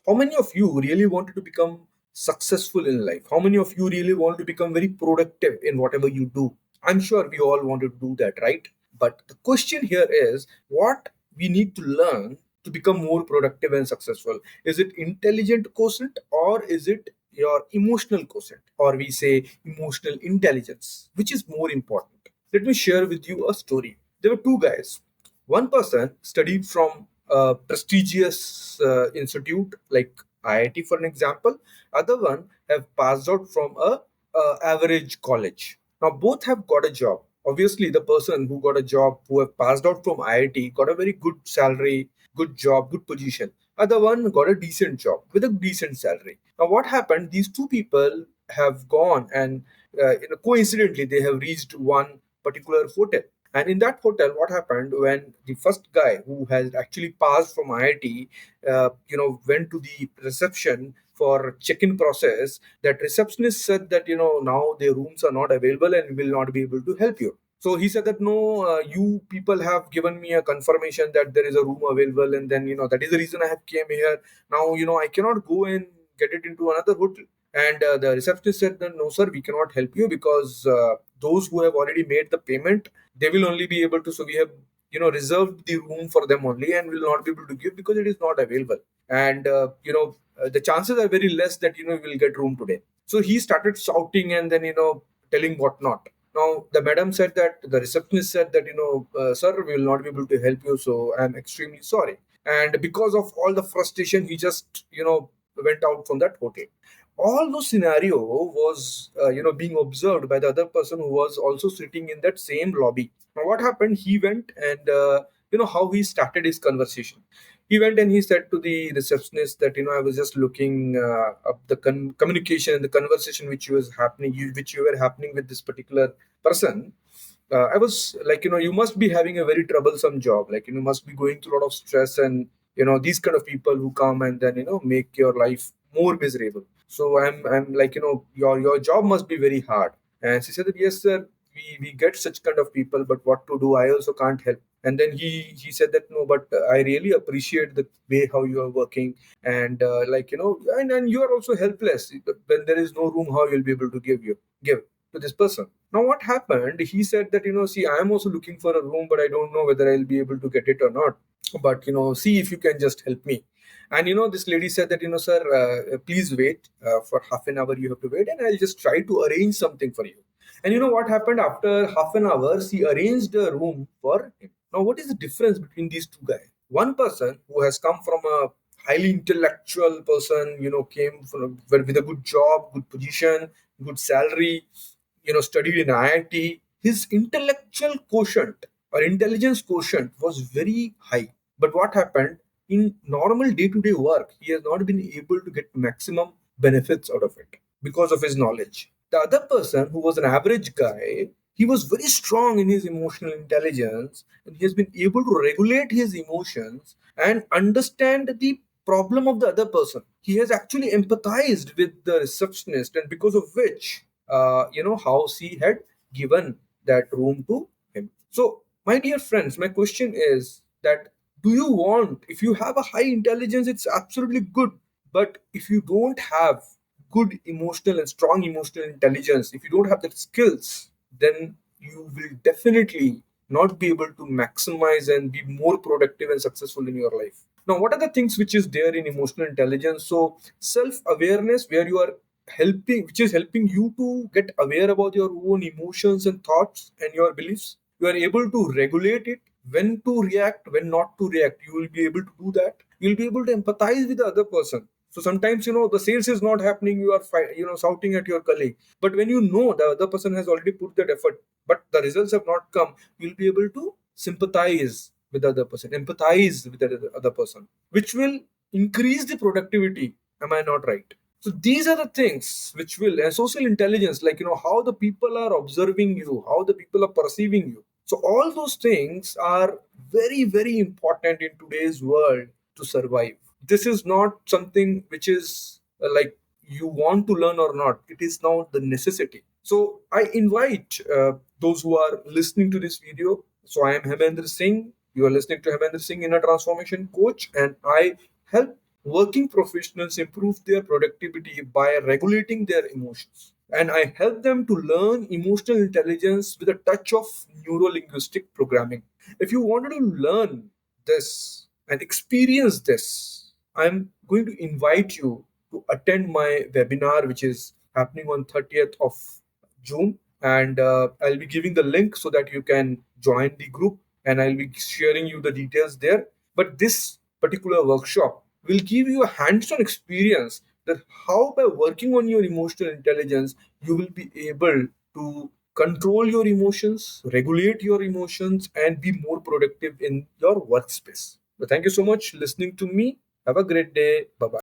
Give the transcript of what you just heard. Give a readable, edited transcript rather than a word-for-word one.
How many of you really wanted to become successful in life? How many of you really want to become very productive in whatever you do? I'm sure we all want to do that, right? But the question here is what we need to learn to become more productive and successful. Is it intelligent quotient or is it your emotional quotient, or we say emotional intelligence? Which is more important? Let me share with you a story. There were two guys. One person studied from a prestigious institute like IIT, for an example. Other one have passed out from a average college. Now both have got a job. Obviously, the person who got a job, who have passed out from IIT, got a very good salary, good job, good position. Other one got a decent job with a decent salary. Now what happened? These two people have gone and coincidentally they have reached one particular hotel. And in that hotel, what happened when the first guy who has actually passed from IIT, went to the reception for check-in process, that receptionist said that now their rooms are not available and we will not be able to help you. So he said that no, you people have given me a confirmation that there is a room available, and then that is the reason I have came here. Now I cannot go and get it into another hotel. And the receptionist said that no, sir, we cannot help you because those who have already made the payment, they will only be able to. So we have reserved the room for them only, and will not be able to give because it is not available. And the chances are very less that we will get room today. So he started shouting and then telling what not. Now the madam said that the receptionist said that sir, we will not be able to help you, so I am extremely sorry. And because of all the frustration, he just went out from that hotel. All those scenario was being observed by the other person who was also sitting in that same lobby. Now what happened? He went and how he started his conversation. He went and he said to the receptionist that I was just looking up the communication and the conversation which was happening, which you were happening with this particular person. I was like, you must be having a very troublesome job. Like, you must be going through a lot of stress, and these kind of people who come and then make your life more miserable. So I'm like, your job must be very hard. And she said that yes, sir, we get such kind of people, but what to do? I also can't help. And then he said that no, but I really appreciate the way how you are working, and and you are also helpless when there is no room. How you'll be able to give to this person? Now, what happened? He said that, see, I am also looking for a room, but I don't know whether I'll be able to get it or not. But, see if you can just help me. And, this lady said that, sir, please wait for half an hour. You have to wait, and I'll just try to arrange something for you. And you know what happened? After half an hour, she arranged a room for him. Now, what is the difference between these two guys? One person who has come from a highly intellectual person, came from with a good job, good position, good salary, studied in IIT. His intellectual quotient or intelligence quotient was very high. But what happened? In normal day-to-day work, he has not been able to get maximum benefits out of it because of his knowledge. The other person, who was an average guy, he was very strong in his emotional intelligence, and he has been able to regulate his emotions and understand the problem of the other person. He has actually empathized with the receptionist, and because of which, how she had given that room to him. So, my dear friends, my question is that do you want, if you have a high intelligence, it's absolutely good. But if you don't have good emotional and strong emotional intelligence, if you don't have the skills, then you will definitely not be able to maximize and be more productive and successful in your life. Now, what are the things which is there in emotional intelligence? So, self awareness, where you are helping, which is helping you to get aware about your own emotions and thoughts and your beliefs. You are able to regulate it, when to react, when not to react. You will be able to do that. You will be able to empathize with the other person. So sometimes the sales is not happening. You are shouting at your colleague, but when the other person has already put that effort, but the results have not come, you'll be able to sympathize with the other person, empathize with the other person, which will increase the productivity. Am I not right? So these are the things which will, and social intelligence, like how the people are observing you, how the people are perceiving you. So all those things are very, very important in today's world to survive. This is not something which is like you want to learn or not. It is now the necessity. So I invite those who are listening to this video. So I am Hemender Singh. You are listening to Hemender Singh, Inner Transformation Coach, and I help working professionals improve their productivity by regulating their emotions. And I help them to learn emotional intelligence with a touch of neuro linguistic programming. If you wanted to learn this and experience this, I'm going to invite you to attend my webinar, which is happening on 30th of June. And I'll be giving the link so that you can join the group, and I'll be sharing you the details there. But this particular workshop will give you a hands on experience that how, by working on your emotional intelligence, you will be able to control your emotions, regulate your emotions, and be more productive in your workspace. So thank you so much listening to me. Have a great day. Bye bye.